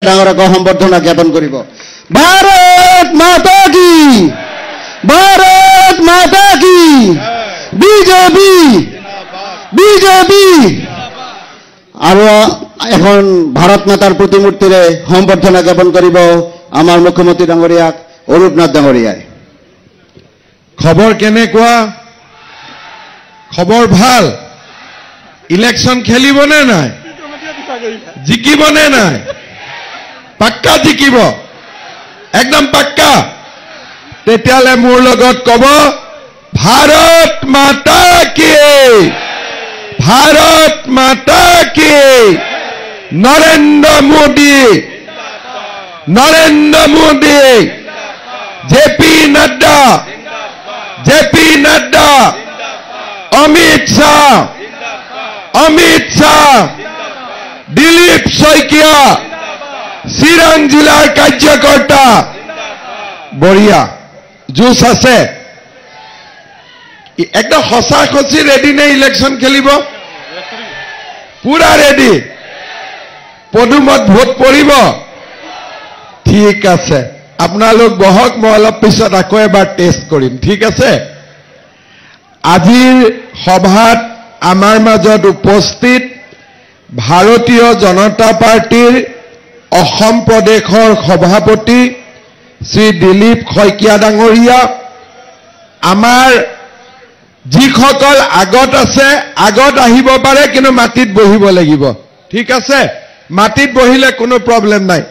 ডাঙৰক সম্বৰ্ধনা জ্ঞাপন কৰিব ভাৰত মাতা কি ভাৰত মাতা কি বিজেপি বিজেপি আৰু এখন ভাৰত মাতাৰ প্ৰতিমূৰ্তিৰে সম্বৰ্ধনা জ্ঞাপন কৰিব আমাৰ মুখ্যমন্ত্ৰী ডাঙৰীয়াক অৰূপ নাথ ডাঙৰীয়াই খবৰ কেনেকুৱা খবৰ ভাল ইলেকশ্যন খেলিবনে নাই জিকিবনে নাই পাক্কা জিকিব একদম পাক্কা তেতিয়ালে মোৰ লগত কব ভাৰত মাতা কি ভাৰত মাতা কি নৰেন্দ্ৰ মোদী জেপি নাড্ডা অমিত শাহ দিলীপ শইকীয়া চিৰাং জিলাৰ কাৰ্যকৰ্তা বঢ়িয়া জুচ আছে একদম সঁচা সঁচি ৰেডি নে ইলেকশ্যন খেলিব পুৰা ৰেডি পদুমত ভোট পৰিব ঠিক আছে আপোনালোক বহক মই অলপ পিছত আকৌ এবাৰ টেষ্ট কৰিম ঠিক আছে আজিৰ সভাত আমাৰ মাজত উপস্থিত ভাৰতীয় জনতা পাৰ্টিৰ অসম প্ৰদেশৰ সভাপতি শ্ৰী দিলীপ শইকীয়া ডাঙৰীয়া আমাৰ যিসকল আগত আছে আগত আহিব পাৰে কিন্তু মাটিত বহিব লাগিব ঠিক আছে মাটিত বহিলে কোনো প্ৰব্লেম নাই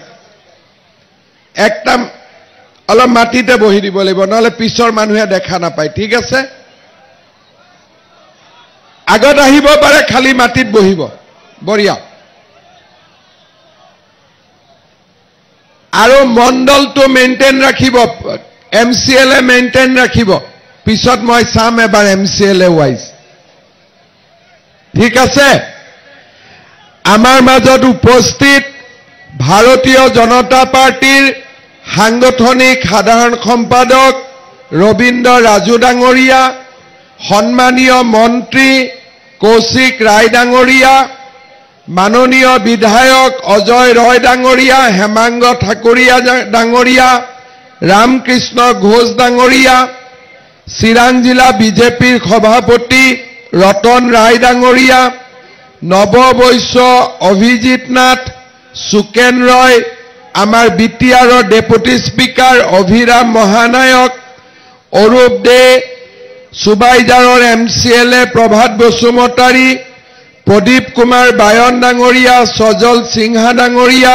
একদম অলপ মাটিতে বহি দিব লাগিব নহলে পিছৰ মানুহে দেখা নাপায় ঠিক আছে আগত আহিব পাৰে খালি মাটিত বহিব বঢ়িয়া আৰু মণ্ডলটো মেইনটেইন ৰাখিব এমচিএলএ মেইনটেইন ৰাখিব পিছত মই চাম এবাৰ এমচিএলএ ৱাইজ ঠিক আছে আমাৰ মাজত উপস্থিত ভাৰতীয় জনতা পাৰ্টিৰ সাংগঠনিক সাধাৰণ সম্পাদক ৰবীন্দ্ৰ ৰাজু ডাঙৰীয়া সন্মানীয় মন্ত্ৰী কৌশিক ৰায় ডাঙৰীয়া মাননীয় বিধায়ক অজয় ৰয় ডাঙৰীয়া হেমাংগ ঠাকুৰীয়া ডাঙৰীয়া ৰামকৃষ্ণ ঘোষ ডাঙৰীয়া চিৰাং জিলা বিজেপিৰ সভাপতি ৰতন ৰায় ডাঙৰীয়া নৱবৈশ্য অভিজিত নাথ সুকেন ৰয় আমাৰ বিটিআৰৰ ডেপুটি স্পিকাৰ অভিৰাম মহানায়ক অৰূপ দে সুবাইজাৰৰ এমচিএলএ প্ৰভাত বসুমতাৰী প্ৰদীপ কুমাৰ বায়ন ডাঙৰীয়া সজল সিংহা ডাঙৰীয়া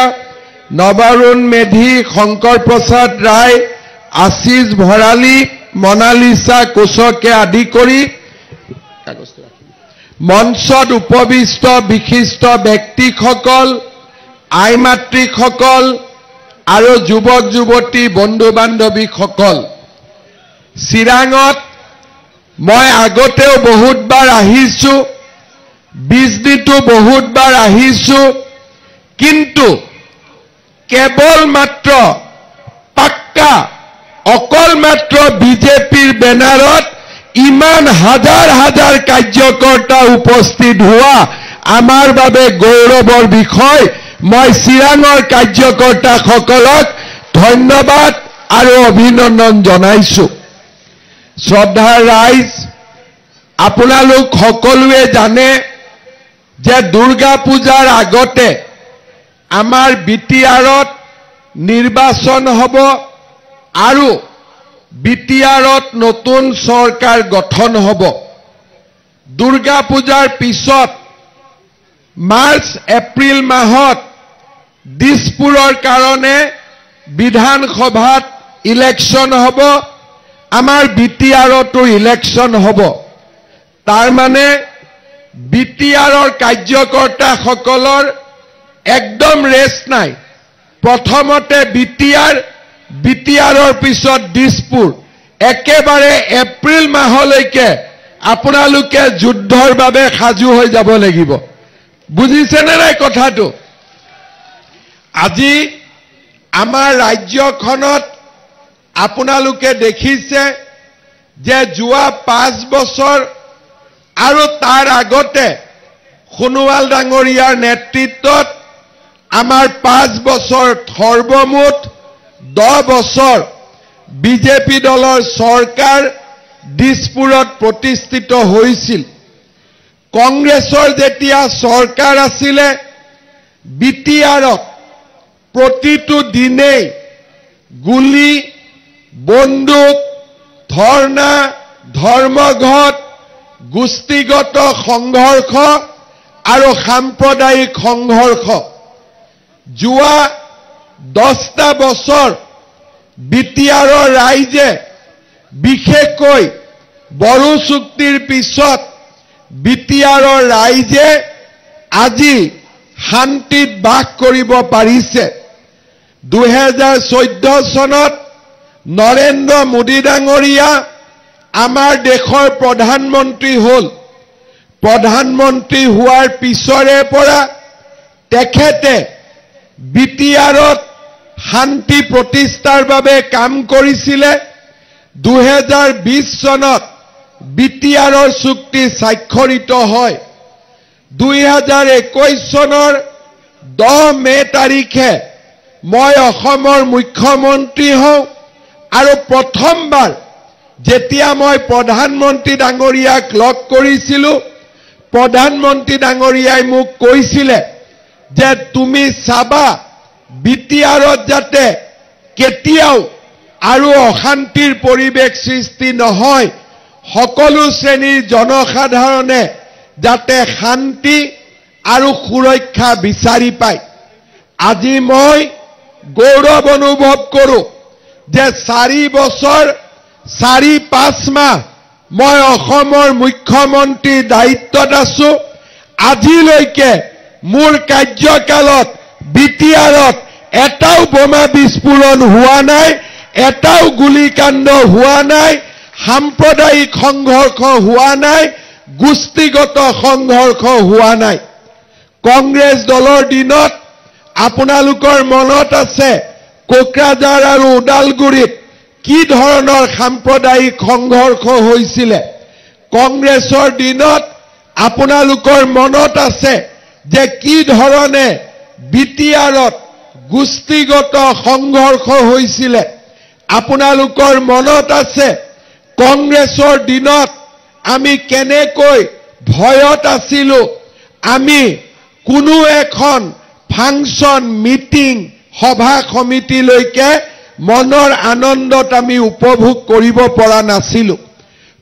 নবাৰুণ মেধি শংকৰ প্ৰসাদ ৰায় আশিষ ভৰালী মনালিসা কোচকে আদি কৰি মঞ্চত উপবিষ্ট বিশিষ্ট ব্যক্তিসকল আই মাতৃসকল আৰু যুৱক যুৱতী বন্ধু বান্ধৱীসকল চিৰাঙত মই আগতেও বহুতবাৰ আহিছো বিজনীটো বহুতবাৰ আহিছো কিন্তু কেৱল মাত্ৰ পাক্কা অকল মাত্ৰ বিজেপিৰ বেনাৰত ইমান হাজাৰ হাজাৰ কাৰ্যকৰ্তা উপস্থিত হোৱা আমাৰ বাবে গৌৰৱৰ বিষয় মই চিৰাঙৰ কাৰ্যকৰ্তাসকলক ধন্যবাদ আৰু অভিনন্দন জনাইছো শ্ৰদ্ধাৰ ৰাইজ আপোনালোক সকলোৱে জানে যে দুৰ্গা পূজাৰ আগতে আমাৰ বিটিআৰত নিৰ্বাচন হ'ব আৰু বিটিআৰত নতুন চৰকাৰ গঠন হ'ব দুৰ্গা পূজাৰ পিছত মাৰ্চ এপ্ৰিল মাহত দিছপুৰৰ কাৰণে বিধানসভাত ইলেকশ্যন হ'ব আমাৰ বিটিআৰতো ইলেকশ্যন হ'ব তাৰ মানে বিটিআৰৰ কাৰ্যকৰ্তাসকলৰ একদম ৰেষ্ট নাই প্ৰথমতে বিটিআৰৰ পিছত দিছপুৰ একেবাৰে এপ্ৰিল মাহলৈকে আপোনালোকে যুদ্ধৰ বাবে সাজু হৈ যাব লাগিব বুজিছেনে নাই কথাটো আজি আমাৰ ৰাজ্যখনত আপোনালোকে দেখিছে যে যোৱা 5 বছৰ আৰু তাৰ আগতে সোণোৱাল ডাঙৰীয়াৰ নেতৃত্বত আমাৰ 5 বছৰ সৰ্বমুঠ 10 বছৰ বিজেপি দলৰ চৰকাৰ দিছপুৰত প্ৰতিষ্ঠিত হৈছিল। কংগ্ৰেছৰ যেতিয়া চৰকাৰ আছিলে বিটিআৰত প্ৰতিটো দিনেই গুলি, বন্দুক, ধৰ্ণা, ধৰ্মঘট, গোষ্ঠীগত সংঘৰ্ষ আৰু সাম্প্ৰদায়িক সংঘৰ্ষ। যোৱা 10টা বছৰ বিটিআৰৰ ৰাইজে বিশেষকৈ বড়ো চুক্তিৰ পিছত বিটিআৰৰ ৰাইজে আজি শান্তিত বাস কৰিব পাৰিছে। 2014 চনত নৰেন্দ্ৰ মোদী ডাঙৰীয়া আমাৰ দেশৰ প্ৰধানমন্ত্ৰী হ'ল। প্ৰধানমন্ত্ৰী হোৱাৰ পিছৰে পৰা তেখেতে বিটিআৰত শান্তি প্ৰতিষ্ঠাৰ বাবে কাম কৰিছিলে। 2020 চনত বিটিআৰৰ চুক্তি স্বাক্ষৰিত হয়। 2021 চনৰ 10 মে তাৰিখে মই অসমৰ মুখ্যমন্ত্ৰী হওঁ আৰু প্ৰথমবাৰ যেতিয়া মই প্ৰধানমন্ত্ৰী ডাঙৰীয়াক লগ কৰিছিলোঁ, প্ৰধানমন্ত্ৰী ডাঙৰীয়াই মোক কৈছিলে যে তুমি চাবা বিটিআৰত যাতে কেতিয়াও আৰু অশান্তিৰ পৰিৱেশ সৃষ্টি নহয়, সকলো শ্ৰেণীৰ জনসাধাৰণে যাতে শান্তি আৰু সুৰক্ষা বিচাৰি পায়। আজি মই গৌৰৱ অনুভৱ কৰোঁ যে 4 বছৰ 4-5 মাহ মই অসমৰ মুখ্যমন্ত্ৰীৰ দায়িত্বত আছোঁ। আজিলৈকে মোৰ কাৰ্যকালত বিটিআৰত এটাও বোমা বিস্ফোৰণ হোৱা নাই, এটাও গুলিকাণ্ড হোৱা নাই, সাম্প্ৰদায়িক সংঘৰ্ষ হোৱা নাই, গোষ্ঠীগত সংঘৰ্ষ হোৱা নাই। কংগ্ৰেছ দলৰ দিনত আপোনালোকৰ মনত আছে কোকৰাঝাৰ আৰু ওদালগুৰিত কি ধৰণৰ সাম্প্ৰদায়িক সংঘৰ্ষ হৈছিলে। কংগ্ৰেছৰ দিনত আপোনালোকৰ মনত আছে যে কি ধৰণে বিটিআৰত গোষ্ঠীগত সংঘৰ্ষ হৈছিলে। আপোনালোকৰ মনত আছে কংগ্ৰেছৰ দিনত আমি কেনেকৈ ভয়ত আছিলোঁ। আমি কোনো এখন ফাংচন, মিটিং, সভা সমিতিলৈকে মনৰ আনন্দত আমি উপভোগ কৰিব পৰা নাছিলোঁ।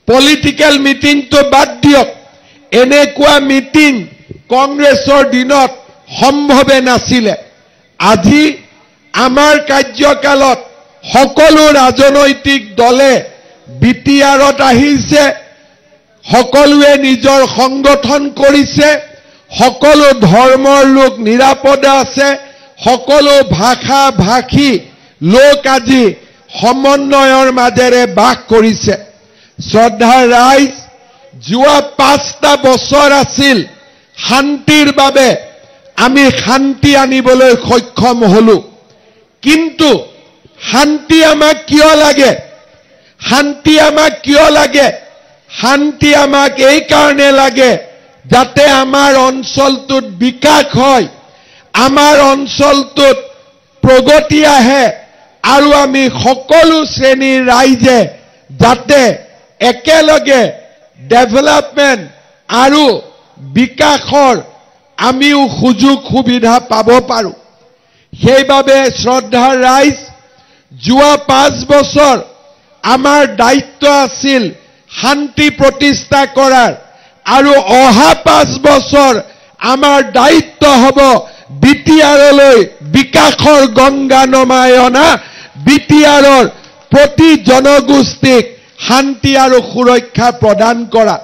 পলিটিকেল মিটিংটো বাদ দিয়ক, এনেকুৱা মিটিং কংগ্ৰেছৰ দিনত সম্ভৱে নাছিলে। আজি আমাৰ কাৰ্যকালত সকলো ৰাজনৈতিক দলে বিটিআৰত আহিছে, সকলোৱে নিজৰ সংগঠন কৰিছে, সকলো ধৰ্মৰ লোক নিৰাপদে আছে, সকলো ভাষা ভাষী লোক আজি সমন্বয়ৰ মাজেৰে বাস কৰিছে। শ্ৰদ্ধাৰ ৰাইজ, যোৱা 5টা বছৰ আছিল শান্তিৰ বাবে আমি শান্তি আনিবলৈ সক্ষম হলোঁ। কিন্তু শান্তি আমাক কিয় লাগে? শান্তি আমাক কিয় লাগে? শান্তি আমাক এই কাৰণে লাগে যাতে আমাৰ অঞ্চলটোত বিকাশ হয়, আমাৰ অঞ্চলটোত প্ৰগতি আহে আৰু আমি সকলো শ্ৰেণীৰ ৰাইজে যাতে একেলগে ডেভেলপমেণ্ট আৰু বিকাশৰ আমিও সুযোগ সুবিধা পাব পাৰোঁ। সেইবাবে শ্ৰদ্ধাৰ ৰাইজ, যোৱা 5 বছৰ আমাৰ দায়িত্ব আছিল শান্তি প্ৰতিষ্ঠা কৰাৰ, আৰু অহা 5 বছৰ আমাৰ দায়িত্ব হ'ব বিটিআৰলৈ বিকাশৰ গংগা নমাই অনা, বিটিআৰৰ প্ৰতি জনগোষ্ঠীক শান্তি আৰু সুৰক্ষা প্ৰদান কৰা।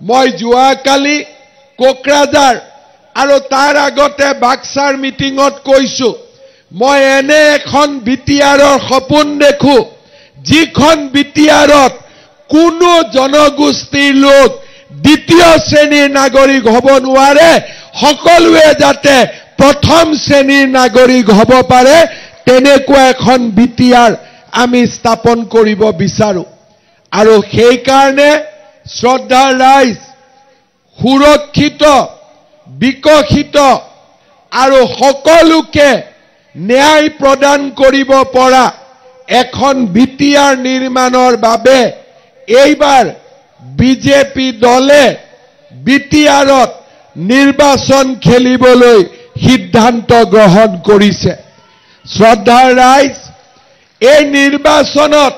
মই যোৱাকালি কোকৰাঝাৰ আৰু তাৰ আগতে বাক্সাৰ মিটিঙত কৈছোঁ, মই এনে এখন বিটিআৰৰ সপোন দেখোঁ যিখন বিটিআৰত কোনো জনগোষ্ঠীৰ লোক দ্বিতীয় শ্ৰেণীৰ নাগৰিক হ'ব নোৱাৰে, সকলোৱে যাতে প্ৰথম শ্ৰেণীৰ নাগৰিক হ'ব পাৰে, তেনেকুৱা এখন বিটিআৰ আমি স্থাপন কৰিব বিচাৰোঁ। আৰু সেইকাৰণে শ্ৰদ্ধাৰ ৰাইজ, সুৰক্ষিত, বিকশিত আৰু সকলোকে ন্যায় প্ৰদান কৰিব পৰা এখন বিটিআৰ নিৰ্মাণৰ বাবে এইবাৰ বিজেপি দলে বিটিআৰত নিৰ্বাচন খেলিবলৈ সিদ্ধান্ত গ্ৰহণ কৰিছে। শ্ৰদ্ধাৰ ৰাইজ, এই নিৰ্বাচনত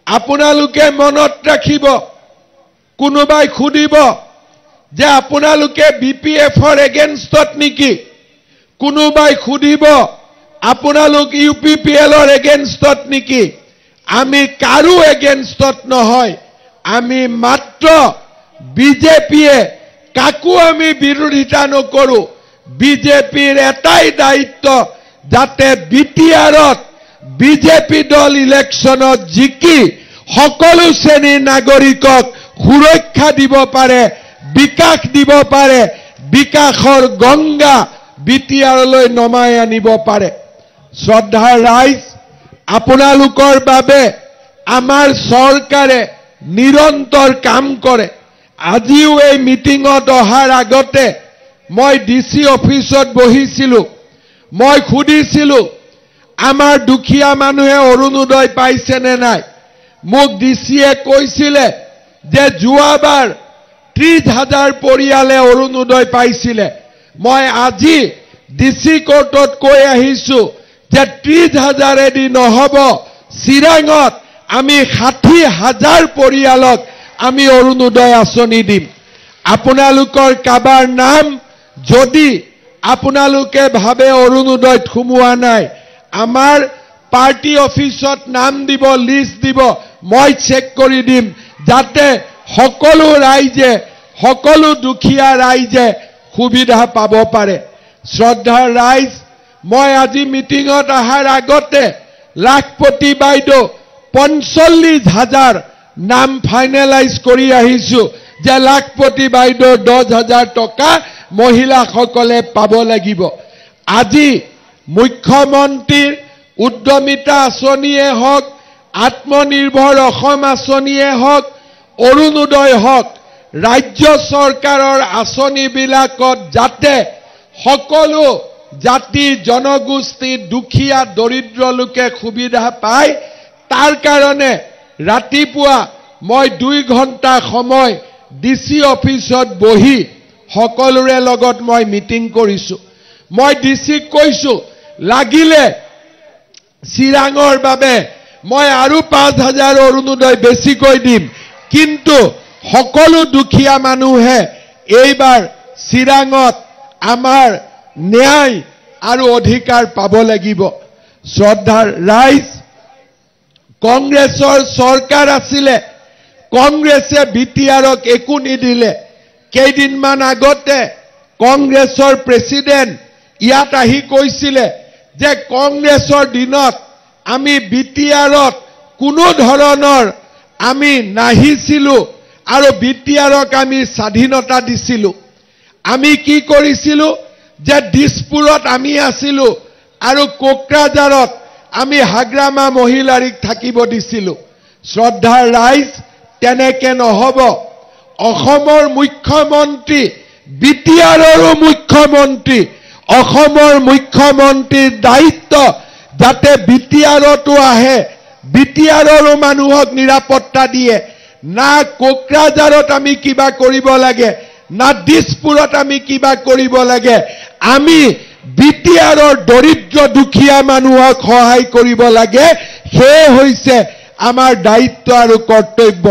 আপোনালোকে মনত ৰাখিব, কোনোবাই সুধিব যে আপোনালোকে বিপিএফৰ এগেইনষ্টত নেকি, কোনোবাই সুধিব আপোনালোক ইউপিপিএলৰ এগেইনষ্টত নেকি। আমি কাৰো এগেইনষ্টত নহয়, আমি মাত্ৰ বিজেপিয়ে কাকো আমি বিৰোধিতা নকৰো। বিজেপিৰ এটাই দায়িত্ব, যাতে বিটিআৰত বিজেপি দল ইলেকশ্যনত জিকি সকলো শ্ৰেণীৰ নাগৰিকক সুৰক্ষা দিব পাৰে, বিকাশ দিব পাৰে, বিকাশৰ গংগা বিটিআৰলৈ নমাই আনিব পাৰে। শ্ৰদ্ধাৰ ৰাইজ, আপোনালোকৰ বাবে আমাৰ চৰকাৰে নিৰন্তৰ কাম কৰে। আজিও এই মিটিঙত অহাৰ আগতে মই ডিচি অফিচত বহিছিলোঁ। মই সুধিছিলোঁ আমাৰ দুখীয়া মানুহে অৰুণোদয় পাইছেনে নাই। মোক ডিচিয়ে কৈছিলে যে যোৱাবাৰ 30,000 পৰিয়ালে অৰুণোদয় পাইছিলে। মই আজি ডিচি কোৰ্টত কৈ আহিছোঁ যে 30,000 নহ'ব, চিৰাঙত আমি 60,000 পৰিয়ালক আমি অৰুণোদয় আঁচনি দিম। আপোনালোকৰ কাবাৰ নাম যদি আপোনালোকে ভাবে অৰুণোদয়ত সোমোৱা নাই, আমাৰ পাৰ্টি অফিচত নাম দিব, লিষ্ট দিব, মই চেক কৰি দিম, যাতে সকলো ৰাইজে, সকলো দুখীয়া ৰাইজে সুবিধা পাব পাৰে। শ্ৰদ্ধাৰ ৰাইজ, মই আজি মিটিঙত অহাৰ আগতে লাখপতি বাইদেউ 45,000 নাম ফাইনেলাইজ কৰি আহিছোঁ যে লাখপতি বাইদেউ 10,000 টকা মহিলাসকলে পাব লাগিব। আজি মুখ্যমন্ত্ৰীৰ উদ্যমিতা আঁচনিয়ে হওক, আত্মনিৰ্ভৰ অসম আঁচনিয়ে হওক, অৰুণোদয় হওক, ৰাজ্য চৰকাৰৰ আঁচনিবিলাকত যাতে সকলো জাতি জনগোষ্ঠী, দুখীয়া দৰিদ্ৰ লোকে সুবিধা পায়, তাৰ কাৰণে ৰাতিপুৱা মই 2 ঘণ্টা সময় ডিচি অফিচত বহি সকলোৰে লগত মই মিটিং কৰিছোঁ। মই ডিচিক কৈছোঁ লাগিলে চিৰাঙৰ বাবে মই আৰু 5,000 অৰুণোদয় বেছিকৈ দিম, কিন্তু সকলো দুখীয়া মানুহে এইবাৰ চিৰাঙত আমাৰ ন্যায় আৰু অধিকাৰ পাব লাগিব। শ্ৰদ্ধাৰ ৰাইজ, কংগ্ৰেছৰ চৰকাৰ আছিলে, কংগ্ৰেছে বিটিআৰক একো নিদিলে। কেইদিনমান আগতে কংগ্ৰেছৰ প্ৰেচিডেণ্ট ইয়াত আহি কৈছিলে যে কংগ্ৰেছৰ দিনত আমি বিটিআৰত কোনো ধৰণৰ আমি নাহিছিলোঁ আৰু বিটিআৰক আমি স্বাধীনতা দিছিলোঁ। আমি কি কৰিছিলোঁ যে দিছপুৰত আমি আছিলোঁ আৰু কোকৰাঝাৰত আমি হাগ্ৰামা মহিলাৰীক থাকিব দিছিলোঁ। শ্ৰদ্ধাৰ ৰাইজ, তেনেকে নহ'ব। অসমৰ মুখ্যমন্ত্ৰী বিটিআৰৰো মুখ্যমন্ত্ৰী। অসমৰ মুখ্যমন্ত্ৰীৰ দায়িত্ব যাতে বিটিআৰতো আহে, বিটিআৰৰো মানুহক নিৰাপত্তা দিয়ে। না কোকৰাঝাৰত আমি কিবা কৰিব লাগে, না দিছপুৰত আমি কিবা কৰিব লাগে, আমি বিটিআৰৰ দৰিদ্ৰ দুখীয়া মানুহক সহায় কৰিব লাগে। সেয়ে হৈছে আমাৰ দায়িত্ব আৰু কৰ্তব্য।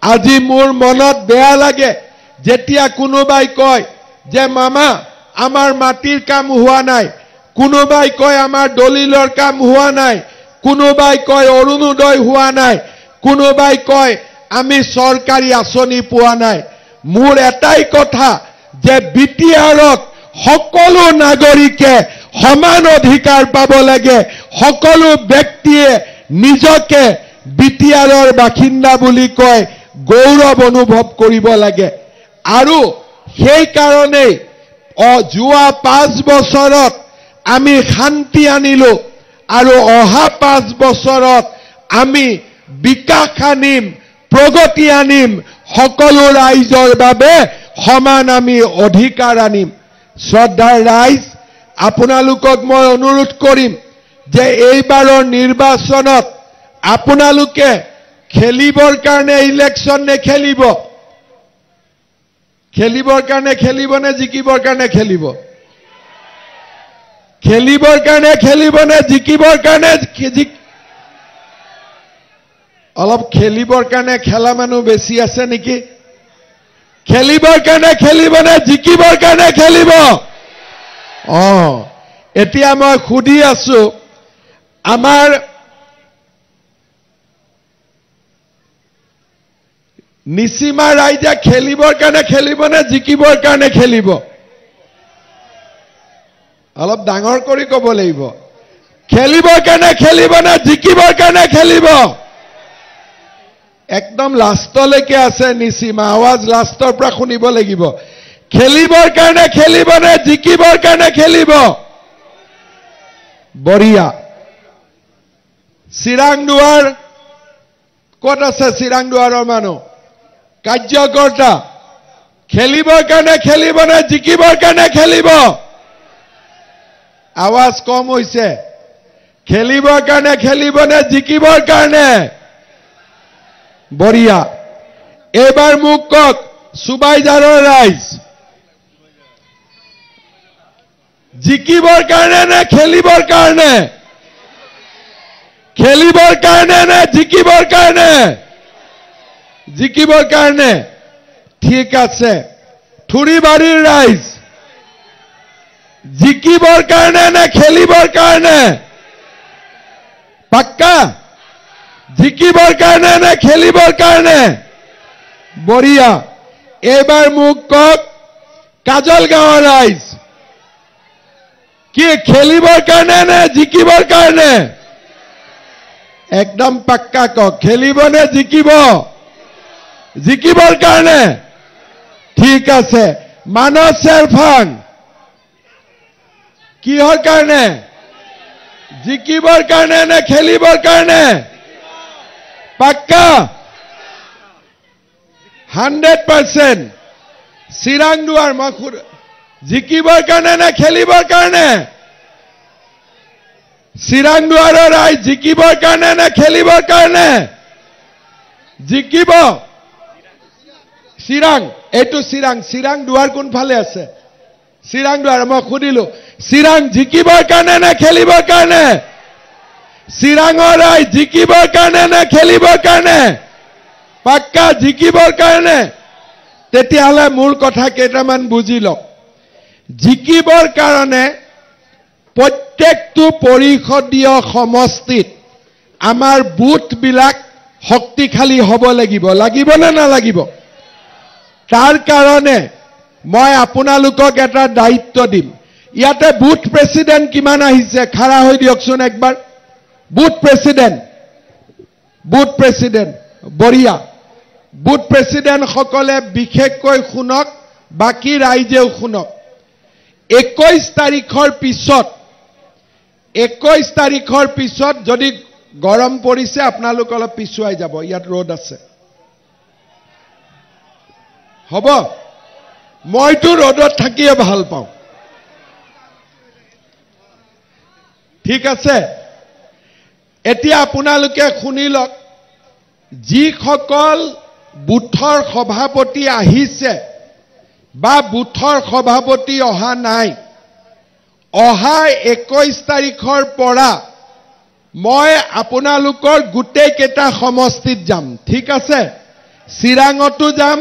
আজি মোৰ মনত বেয়া লাগে যেতিয়া কোনোবাই কয় যে মামা আমাৰ মাটিৰ কাম হোৱা নাই, কোনোবাই কয় আমাৰ দলিলৰ কাম হোৱা নাই, কোনোবাই কয় অৰুণোদয় হোৱা নাই, কোনোবাই কয় আমি চৰকাৰী আঁচনি পোৱা নাই। মোৰ এটাই কথা যে বিটিআৰত সকলো নাগৰিকে সমান অধিকাৰ পাব লাগে। সকলো ব্যক্তিয়ে নিজকে বিটিআৰৰ বাসিন্দা বুলি কয় গৌৰৱ অনুভৱ কৰিব লাগে। আৰু সেই কাৰণেই যোৱা 5 বছৰত আমি শান্তি আনিলোঁ আৰু অহা 5 বছৰত আমি বিকাশ আনিম, প্ৰগতি আনিম, সকলো ৰাইজৰ বাবে সমান আমি অধিকাৰ আনিম। শ্ৰদ্ধাৰ ৰাইজ, আপোনালোকক মই অনুৰোধ কৰিম যে এইবাৰৰ নিৰ্বাচনত আপোনালোকে খেলিবৰ কাৰণে ইলেকশ্যন নেখেলিব খেলিবৰ কাৰণে খেলিব নে জিকিবৰ কাৰণে খেলিব খেলিবৰ কাৰণে খেলিব নে জিকিবৰ কাৰণে অলপ খেলিবৰ কাৰণে খেলা মানুহ বেছি আছে নেকি খেলিবৰ কাৰণে খেলিব নে জিকিবৰ কাৰণে খেলিব এতিয়া মই খুদি আছো আমাৰ নিসীমা ৰাইজে খেলিবৰ কাৰণে খেলিব নে জিকিবৰ কাৰণে খেলিব অলপ ডাঙৰ কৰি ক'ব লাগিব খেলিবৰ কাৰণে খেলিব নে জিকিবৰ কাৰণে খেলিব একদম লাষ্টলৈকে আছে নিসীমা আৱাজ লাষ্টৰ পৰা শুনিব লাগিব খেলিবৰ কাৰণে খেলিব নে জিকিবৰ কাৰণে খেলিব বঢ়িয়া চিৰাংদুৱাৰ ক'ত আছে চিৰাংদুৱাৰৰ মানুহ কাৰ্যকৰ্তা খেলিবৰ কাৰণে খেলিব নে জিকিবৰ কাৰণে খেলিব আৱাজ কম হৈছে খেলিবৰ কাৰণে খেলিব নে জিকিবৰ কাৰণে বঢ়িয়া এইবাৰ মোক কওক সুবাইজাৰৰ ৰাইজ জিকিবৰ কাৰণে নে খেলিবৰ কাৰণে খেলিবৰ কাৰণে নে জিকিবৰ কাৰণে জিকিবৰ কাৰণে ঠিক আছে থুৰিবাৰীৰ ৰাইজ জিকিবৰ কাৰণে নে খেলিবৰ কাৰণে পাক্কা জিকিবৰ কাৰণে নে খেলিবৰ কাৰণে বঢ়িয়া এইবাৰ মোক কওক কাজল গাঁৱৰ ৰাইজ কি খেলিবৰ কাৰণে নে জিকিবৰ কাৰণে একদম পাক্কা কওক খেলিব নে জিকিব জিকিবৰ কাৰণে ঠিক আছে মানস চেৰফাং কিহৰ কাৰণে জিকিবৰ কাৰণে নে খেলিবৰ কাৰণে পাক্কা 100% চিৰাংদুৱাৰ মই জিকিবৰ কাৰণে নে খেলিবৰ কাৰণে চিৰাংদুৱাৰৰ ৰাইজ জিকিবৰ কাৰণে নে খেলিবৰ কাৰণে জিকিব চিৰাং এইটো চিৰাং দুৱাৰ কোনফালে আছে চিৰাং দুৱাৰ মই সুধিলো চিৰাং জিকিবৰ কাৰণে নে খেলিবৰ কাৰণে চিৰাঙৰ ৰাইজ জিকিবৰ কাৰণে নে খেলিবৰ কাৰণে পাক্কা জিকিবৰ কাৰণে তেতিয়াহ'লে মোৰ কথা কেইটামান বুজি লওক জিকিবৰ কাৰণে প্ৰত্যেকটো পৰিষদীয় সমষ্টিত আমাৰ বুথবিলাক শক্তিশালী হ'ব লাগিব নে নালাগিব তাৰ কাৰণে মই আপোনালোকক এটা দায়িত্ব দিম ইয়াতে বুথ প্ৰেসিডেন্ট কিমান আহিছে খাৰা হৈ দিয়কচোন একবাৰ বুথ প্ৰেসিডেন্ট বঢ়িয়া বুথ প্ৰেসিডেন্ট সকলে বিশেষকৈ শুনক বাকি ৰাইজেও শুনক 21 তাৰিখৰ পিছত যদি গৰম পৰিছে আপোনালোক অলপ পিছুৱাই যাব ইয়াত ৰ'দ আছে হ'ব মইতো ৰ'দত থাকিয়ে ভাল পাওঁ ঠিক আছে এতিয়া আপোনালোকে শুনি লওক যিসকল বুথৰ সভাপতি আহিছে বা বুথৰ সভাপতি অহা নাই অহা 21 তাৰিখৰ পৰা মই আপোনালোকৰ গোটেই কেইটা সমষ্টিত যাম ঠিক আছে চিৰাঙতো যাম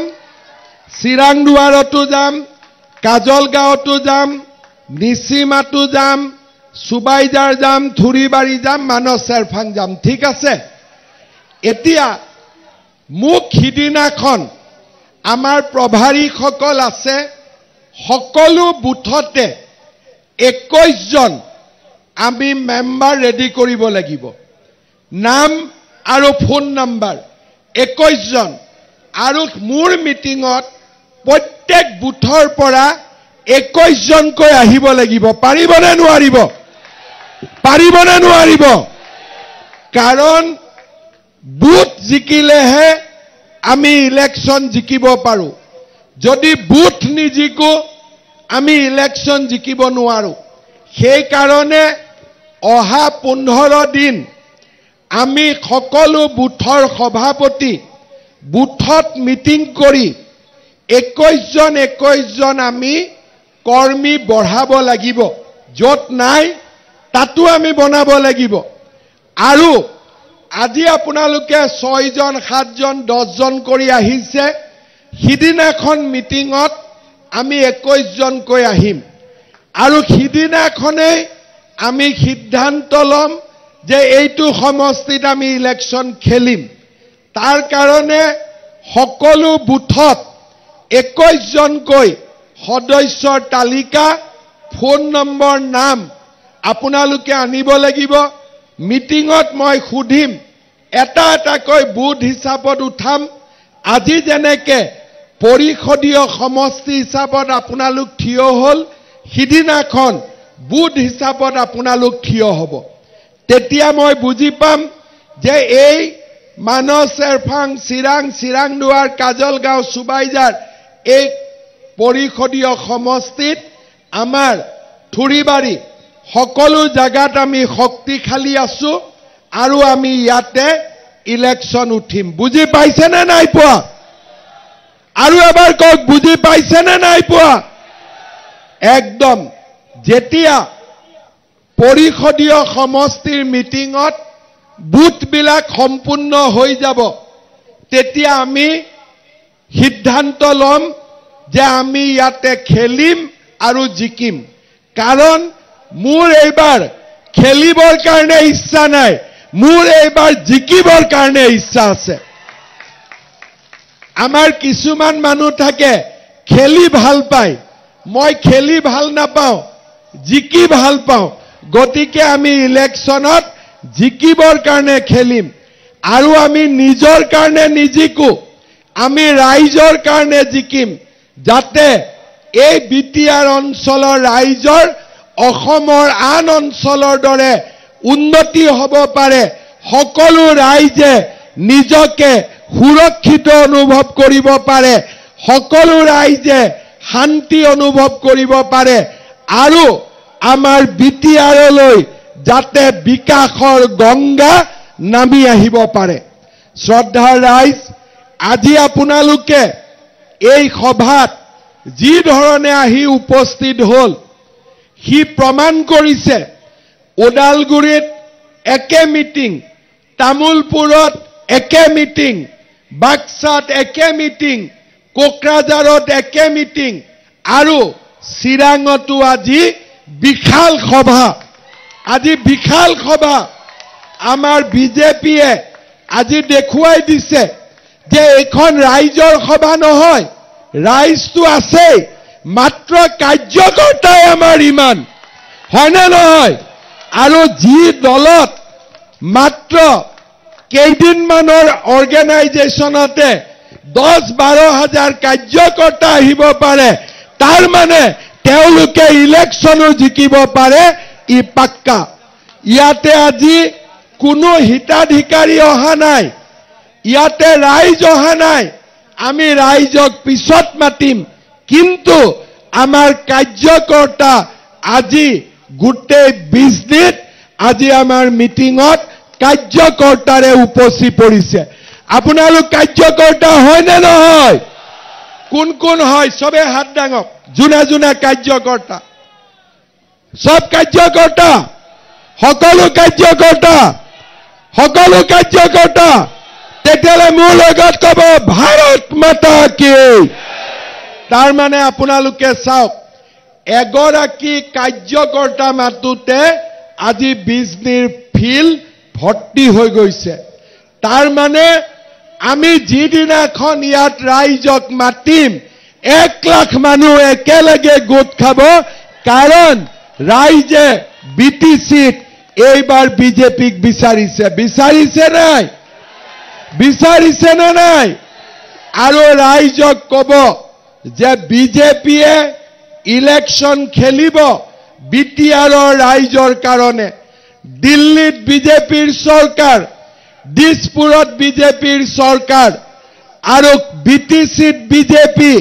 চিৰাংদুৱাৰতো যাম কাজলগাঁৱতো যাম নিসীমাতো যাম সুবাইজাৰ যাম থুৰিবাৰী যাম মানস চেৰফাং যাম ঠিক আছে এতিয়া মোক সিদিনাখন আমাৰ প্ৰভাৰীসকল আছে সকলো বুথতে 21 জন আমি মেম্বাৰ ৰেডি কৰিব লাগিব নাম আৰু ফোন নম্বৰ 21 জন আৰু মোৰ মিটিঙত প্ৰত্যেক বুথৰ পৰা 21 জনকৈ আহিব লাগিব পাৰিব নে নোৱাৰিব কাৰণ বুথ জিকিলেহে আমি ইলেকশ্যন জিকিব পাৰো যদি বুথ নিজিকো আমি ইলেকশ্যন জিকিব নোৱাৰো সেই কাৰণে অহা 15 দিন আমি সকলো বুথৰ সভাপতি বুথত মিটিং কৰি 21 জন আমি কৰ্মী বঢ়াব লাগিব য'ত নাই তাতো আমি বনাব লাগিব আৰু আজি আপোনালোকে 6 জন 7 জন 10 জন কৰি আহিছে সিদিনাখন মিটিংত আমি 21 জন কৈ আহিম আৰু সিদিনাখনে আমি সিদ্ধান্ত লম যে এইটো সমষ্টিত আমি ইলেকশ্যন খেলিম তাৰ কাৰণে সকলো বুথত 21 জনকৈ সদস্যৰ তালিকা ফোন নম্বৰ নাম আপোনালোকে আনিব লাগিব মিটিংত মই খুদিম এটা এটাকৈ বুথ হিচাপত উঠাম আজি যেনেকে পৰিষদীয় সমষ্টি হিচাপত আপোনালোক থিয় হল সিদিনাখন বুথ হিচাপত আপোনালোক থিয় হ'ব তেতিয়া মই বুজি পাম যে এই মানস চেৰফাং চিৰাং দুৱাৰ কাজলগাঁও সুবাইজাৰ এই পৰিষদীয় সমষ্টিত আমাৰ থুৰিবাৰী সকলো জায়গাত আমি শক্তিশালী আছো আৰু আমি ইয়াতে ইলেকশ্যন উঠিম বুজি পাইছে নে নাই পোৱা আৰু এবাৰ কক বুজি পাইছে নে নাই পোৱা একদম যেতিয়া পৰিষদীয় সমষ্টিৰ মিটিংত বুথবিলাক সম্পূৰ্ণ হৈ যাব তেতিয়া আমি সিদ্ধান্ত লম যে আমি ইয়াতে খেলিম আৰু জিকিম কাৰণ মোৰ এইবাৰ খেলিবৰ কাৰণে ইচ্ছা নাই মোৰ এইবাৰ জিকিবৰ কাৰণে ইচ্ছা আছে আমাৰ কিছুমান মানুহ থাকে খেলি ভাল পায় মই খেলি ভাল নাপাওঁ জিকি ভাল পাওঁ গতিকে আমি ইলেকশ্যনত জিকিবৰ কাৰণে খেলিম আৰু আমি নিজৰ কাৰণে নিজিকো আমি ৰাইজৰ কাৰণে জিকিম যাতে এই বিটিআৰ অঞ্চলৰ ৰাইজৰ অসমৰ আন অঞ্চলৰ দৰে উন্নতি হ'ব পাৰে সকলো ৰাইজে নিজকে সুৰক্ষিত অনুভৱ কৰিব পাৰে সকলো ৰাইজে শান্তি অনুভৱ কৰিব পাৰে আৰু আমাৰ বিটিআৰলৈ যাতে বিকাশৰ গংগা নামি আহিব পাৰে শ্ৰদ্ধাৰ ৰাইজ আজি আপোনালোকে এই সভাত যি ধৰণে আহি উপস্থিত হল সি প্ৰমাণ কৰিছে ওদালগুৰিত একে মিটিং তামুলপুৰত একে মিটিং বাক্সাত একে মিটিং কোকৰাঝাৰত একে মিটিং আৰু চিৰাঙতো আজি বিশাল সভা আমাৰ বিজেপিয়ে আজি দেখুৱাই দিছে যে এখন ৰাইজৰ সভা নহয় ৰাইজটো আছে মাত্ৰ কাৰ্যকৰ্তাই আমাৰ ইমান হয়নে নহয় আৰু যি দলত মাত্ৰ কেইদিনমানৰ অৰ্গেনাইজেশ্যনতে 10-12 হাজাৰ কাৰ্যকৰ্তা আহিব পাৰে তাৰ মানে তেওঁলোকে ইলেকশ্যনো জিকিব পাৰে ই পাক্কা ইয়াতে আজি কোনো হিতাধিকাৰী অহা নাই ইয়াতে ৰাইজ অহা নাই আমি ৰাইজক পিছত মাতিম কিন্তু আমাৰ কাৰ্যকৰ্তা আজি গোটেই 20 দিন আজি আমাৰ মিটিংত কাৰ্যকৰ্তাৰে উপচি পৰিছে আপোনালোক কাৰ্যকৰ্তা হয় নে নহয় কোন কোন হয় সবে হাত ডাঙক জুনা কাৰ্যকৰ্তা সব কাৰ্যকৰ্তা সকলো কাৰ্যকৰ্তা তেতিয়ালে মোৰ লগত কব ভাৰত মাতা কি তাৰ মানে আপোনালোকে চাওক এগৰাকী কাৰ্যকৰ্তা মাতুতে আজি 20 দিন ফিল্ড ভৰ্তি হৈ গৈছে তাৰ মানে আমি যিদিনাখন ইয়াত ৰাইজক মাতিম 1 লাখ মানুহ একেলগে গোট খাব কাৰণ ৰাইজে বিটিচিত এইবাৰ বিজেপিক বিচাৰিছে নাই আৰু ৰাইজক কব যে বিজেপিয়ে ইলেকশ্যন খেলিব বিটিআৰৰ ৰাইজৰ কাৰণে দিল্লীত বিজেপিৰ চৰকাৰ দিছপুৰত বিজেপিৰ চৰকাৰ আৰু বিটিচিত BJP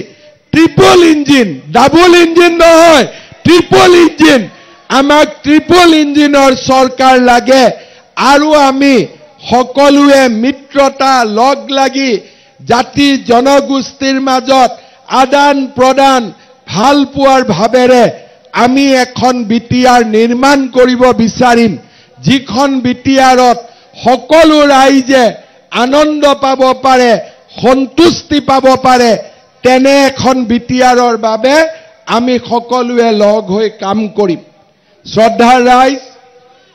triple engine double engine নহয় ট্ৰিপল ইঞ্জিন আমাক ট্ৰিপল ইঞ্জিনৰ চৰকাৰ লাগে আৰু আমি সকলোৱে মিত্ৰতা লগ লাগি জাতি জনগোষ্ঠীৰ মাজত আদান প্ৰদান ভাল পোৱাৰ ভাৱেৰে আমি এখন বিটিআৰ নিৰ্মাণ কৰিব বিচাৰিম যিখন বিটিআৰত সকলো ৰাইজে আনন্দ পাব পাৰে সন্তুষ্টি পাব পাৰে তেনে এখন বিটিআৰৰ বাবে আমি সকলোৱে লগ হৈ কাম কৰিম শ্ৰদ্ধাৰ ৰাইজ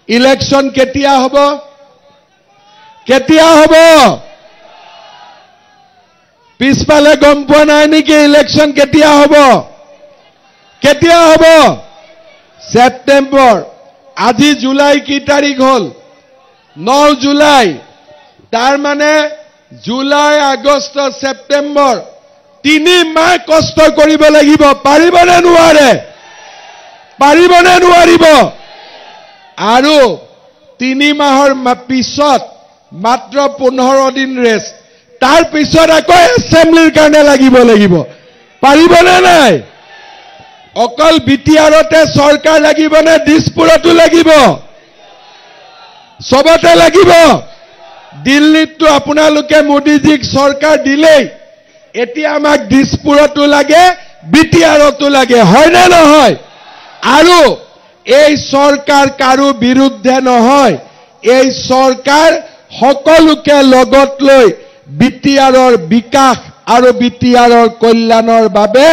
ইলেকশ্যন কেতিয়া হ'ব পিছফালে গম পোৱা নাই নেকি ইলেকশ্যন কেতিয়া হ'ব ছেপ্টেম্বৰ আজি জুলাই কি তাৰিখ হ'ল 9 জুলাই তাৰ মানে জুলাই আগষ্ট ছেপ্টেম্বৰ 3 মাহ কষ্ট কৰিব লাগিব পাৰিবনে নোৱাৰিব আৰু 3 মাহৰ পিছত মাত্ৰ 15 দিন ৰেষ্ট তাৰ পিছত আকৌ এছেম্বলিৰ কাৰণে লাগিব পাৰিবনে নাই অকল বিটিআৰতে চৰকাৰ লাগিবনে দিছপুৰতো লাগিব সবতে লাগিব দিল্লীতো আপোনালোকে মোদীজীক চৰকাৰ দিলেই এতিয়া আমাক দিছপুৰতো লাগে বিটিআৰতো লাগে হয় নে নহয় আৰু এই চৰকাৰ কাৰো বিৰুদ্ধে নহয় এই চৰকাৰ সকলোকে লগত লৈ বিটিআৰৰ বিকাশ আৰু বিটিআৰৰ কল্যাণৰ বাবে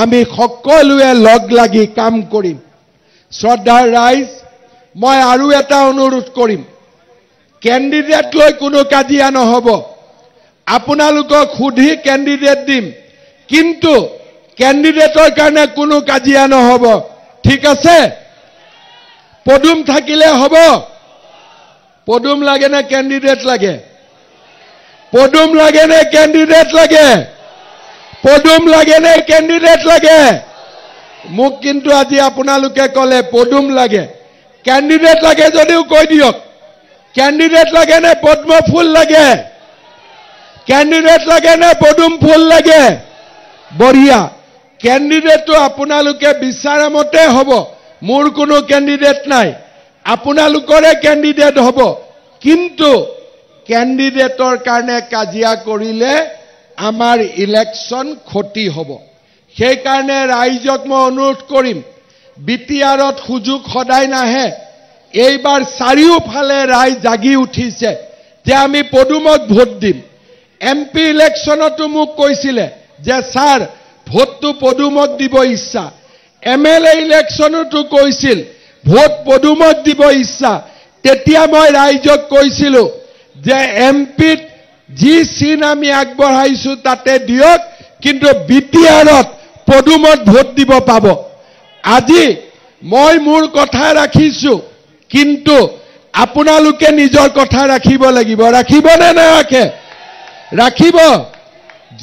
আমি সকলোৱে লগ লাগি কাম কৰিম শ্ৰদ্ধাৰ ৰাইজ মই আৰু এটা অনুৰোধ কৰিম কেণ্ডিডেট লৈ কোনো কাজিয়া নহব আপোনালোকক খুধি কেণ্ডিডেট দিম কিন্তু কেণ্ডিডেটৰ কাৰণে কোনো কাজিয়া নহব ঠিক আছে পদুম থাকিলে হ'ব পদুম লাগে না কেণ্ডিডেট লাগে পদুম লাগে না কেণ্ডিডেট লাগে পদুম লাগে না কেণ্ডিডেট লাগে মোক কিন্তু আজি আপোনালোকে কলে পদুম লাগে কেণ্ডিডেট লাগে যদিও কৈ দিয়ক কেণ্ডিডেট লাগে না পদ্ম ফুল লাগে কেণ্ডিডেট লাগে না পদুম ফুল লাগে বঢ়িয়া কেণ্ডিডেটটো আপোনালোকে বিচাৰা মতে হ'ব মোৰ কোনো কেণ্ডিডেট নাই আপোনালোকৰে কেণ্ডিডেট হ'ব কিন্তু কেণ্ডিডেটৰ কাৰণে কাজিয়া কৰিলে আমাৰ ইলেকশ্যন ক্ষতি হ'ব সেই কাৰণে ৰাইজক মই অনুৰোধ কৰিম বিটিআৰত সুযোগ সদায় নাহে এইবাৰ চাৰিওফালে ৰাইজ জাগি উঠিছে যে আমি পদুমক ভোট দিম এমপি ইলেকশ্যনতো মোক কৈছিলে যে স্যাৰ ভোটটো পদুমক দিব ইচ্ছা এমএলএ ইলেকশ্যনতো কৈছিল ভোট পদুমক দিব ইচ্ছা তেতিয়া মই ৰাইজক কৈছিলো যে এমপিত যি চিন আমি আগবঢ়াইছো তাতে দিয়ক কিন্তু বিটিআৰত পদুমত ভোট দিব পাব আজি মই মোৰ কথা ৰাখিছো কিন্তু আপোনালোকে নিজৰ কথা ৰাখিব লাগিব ৰাখিবনে নাৰাখে ৰাখিব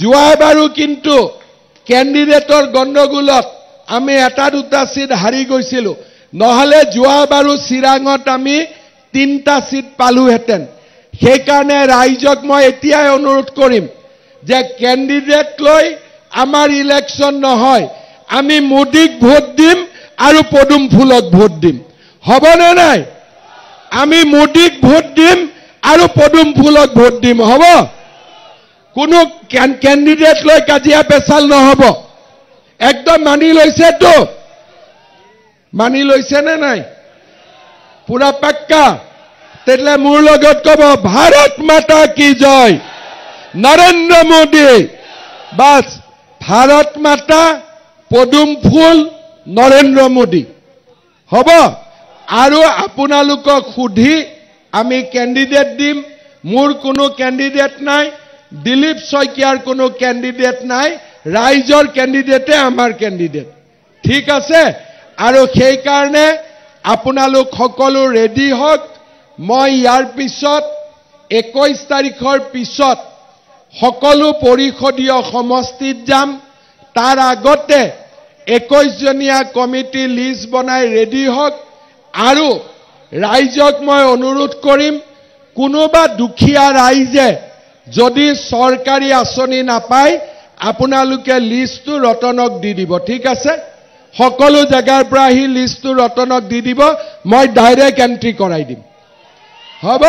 যোৱাবাৰো কিন্তু কেণ্ডিডেটৰ গণ্ডগোলত আমি এটা দুটা সিট হাৰি গৈছিলো নহলে যোৱাবাৰো চিৰাঙত আমি 3টা সিট পালোহেঁতেন সেই কাৰণে ৰাইজক মই এতিয়াই অনুৰোধ কৰিম যে কেণ্ডিডেট লৈ আমাৰ ইলেকশ্যন নহয় আমি মোদীক ভোট দিম আৰু পদুম ফুলক ভোট দিম হ'বনে নাই আমি মোদীক ভোট দিম আৰু পদুম ফুলক ভোট দিম হ'ব কোনো কেণ্ডিডেট লৈ কাজিয়া পেচাল নহব একদম মানি লৈছে নে নাই পুৰা পাক্কা তেলে মোৰ লগত কব ভাৰত মাতা কি জয় নৰেন্দ্ৰ মোদী বাস ভাৰত মাতা পদুম ফুল নৰেন্দ্ৰ মোদী হ'ব আৰু আপোনালোকক খুধি আমি কেণ্ডিডেট দিম মোৰ কোনো কেণ্ডিডেট নাই দিলীপ শইকীয়াৰ কোনো কেণ্ডিডেট নাই ৰাইজৰ কেণ্ডিডেটে আমাৰ কেণ্ডিডেট ঠিক আছে আৰু সেই কাৰণে আপোনালোক সকলো ৰেডি হওক মই ইয়াৰ পিছত 21 তাৰিখৰ পিছত সকলো পৰিষদীয় সমষ্টিত যাম তাৰ আগতে 21 জনীয়া কমিটি লিষ্ট বনাই ৰেডি হওক আৰু ৰাইজক মই অনুৰোধ কৰিম কোনোবা দুখীয়া ৰাইজে যদি চৰকাৰী আঁচনি নাপায় আপোনালোকে লিষ্টটো ৰতনক দি দিব ঠিক আছে সকলো জায়গাৰ পৰা আহি লিষ্টটো ৰতনক দি দিব মই ডাইৰেক্ট এন্ট্ৰি কৰাই দিম হ'ব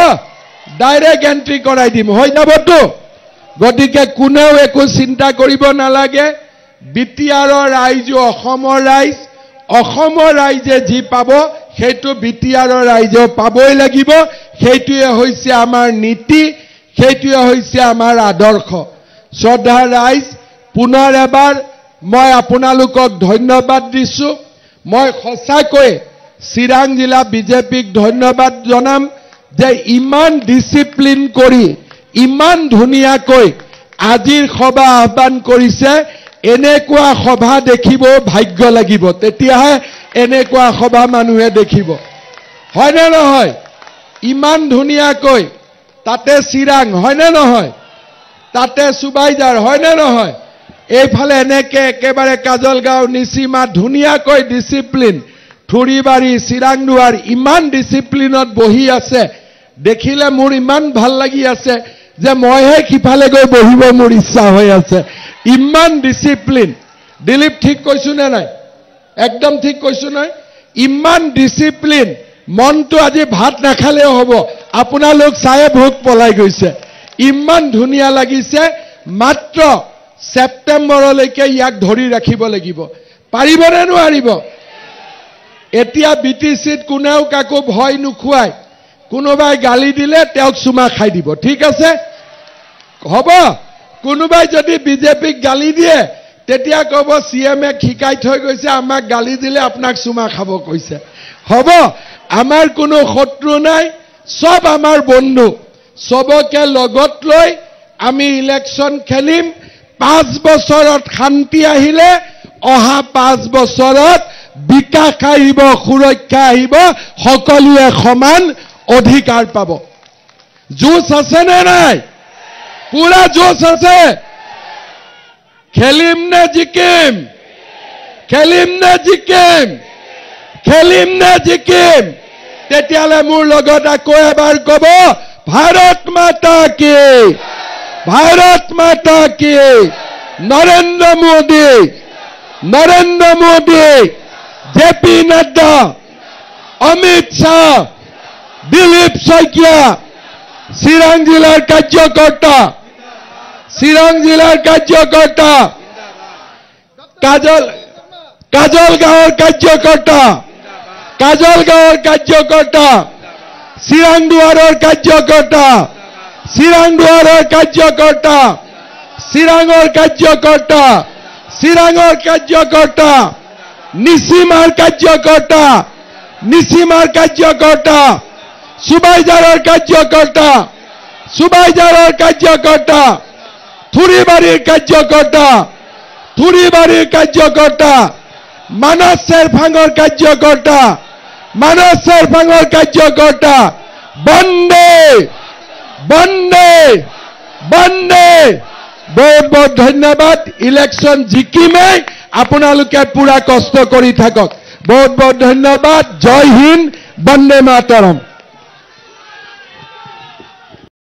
ডাইৰেক্ট এন্ট্ৰি কৰাই দিম হৈ যাবতো গতিকে কোনেও একো চিন্তা কৰিব নালাগে বিটিআৰৰ ৰাইজ অসমৰ ৰাইজে যি পাব সেইটো বিটিআৰৰ ৰাইজে পাবই লাগিব সেইটোৱে হৈছে আমাৰ নীতি সেইটোৱে হৈছে আমাৰ আদৰ্শ শ্ৰদ্ধা ৰাইজ পুনৰ এবাৰ মই আপোনালোকক ধন্যবাদ দিছো মই সঁচাকৈ চিৰাং জিলা বিজেপিক ধন্যবাদ জনাম যে ইমান ডিসিপ্লিন কৰি ইমান ধুনীয়াকৈ আজিৰ সভা আহ্বান কৰিছে এনেকুৱা সভা দেখিব ভাগ্য লাগিব তেতিয়াহে এনেকুৱা সভা মানুহে দেখিব হয়নে নহয় ইমান ধুনীয়াকৈ তাতে চিৰাং হয়নে নহয় তাতে সুবাইজাৰ হয়নে নহয় এইফালে এনেকে একেবাৰে কাজলগাঁও নিচিমা ধুনীয়াকৈ ডিসিপ্লিন থুৰিবাৰী চিৰাংদুৱাৰ ইমান ডিসিপ্লিনত বহি আছে দেখিলে মোৰ ইমান ভাল লাগি আছে যে মইহে কিফালে গৈ বহিব মোৰ ইচ্ছা হৈ আছে ইমান ডিসিপ্লিন দিলীপ ঠিক কৈছো নে নাই একদম ঠিক কৈছো নাই ইমান ডিসিপ্লিন মনটো আজি ভাত নাখালেও হ'ব আপোনালোক চায়ে ভোক পলাই গৈছে ইমান ধুনীয়া লাগিছে মাত্ৰ সেপ্টেম্বৰলৈকে ইয়াক ধৰি ৰাখিব লাগিব পাৰিবনে নোৱাৰিব এতিয়া বিটিচিত কোনেও কাকো ভয় নুখুৱাই কোনোবাই গালি দিলে তেওঁক চুমা খাই দিব ঠিক আছে হ'ব কোনোবাই যদি বিজেপিক গালি দিয়ে তেতিয়া ক'ব সিএমএ শিকাই থৈ গৈছে আমাক গালি দিলে আপোনাক চুমা খাব কৈছে হ'ব আমাৰ কোনো শত্ৰু নাই সব আমাৰ বন্ধু সবকে লগত লৈ আমি ইলেকশন খেলিম 5 বছৰত শান্তি আহিলে অহা 5 বছৰত বিকাশ আহিব সুৰক্ষা আহিব সকলোৱে সমান অধিকাৰ পাব জোশ আছে নে নাই পুৰা জোশ আছে খেলিম নে জিকিম তেতিয়ালে মোৰ লগত আকৌ এবাৰ ক'ব ভাৰত মাতা কি নৰেন্দ্ৰ মোদী জেপি নাড্ডা অমিত শাহ দিলীপ শইকীয়া চিৰাং জিলাৰ কাৰ্যকৰ্তা কাজলগাঁৱৰ কাৰ্যকৰ্তা চিৰাংদুৱাৰৰ কাৰ্যকৰ্তা চিৰাঙৰ কাৰ্যকৰ্তা নিচিমাৰ কাৰ্যকৰ্তা সুবাইজাৰৰ কাৰ্যকৰ্তা থুৰিবাৰীৰ কাৰ্যকৰ্তা মানস চেৰফাঙৰ কাৰ্যকৰ্তা বন্দে বহুত বহুত ধন্যবাদ ইলেকশন জিকিমে আপোনালোকে পুৰা কষ্ট কৰি থাকক বহুত বহুত ধন্যবাদ জয় হিন্দ বন্দে মাতৰম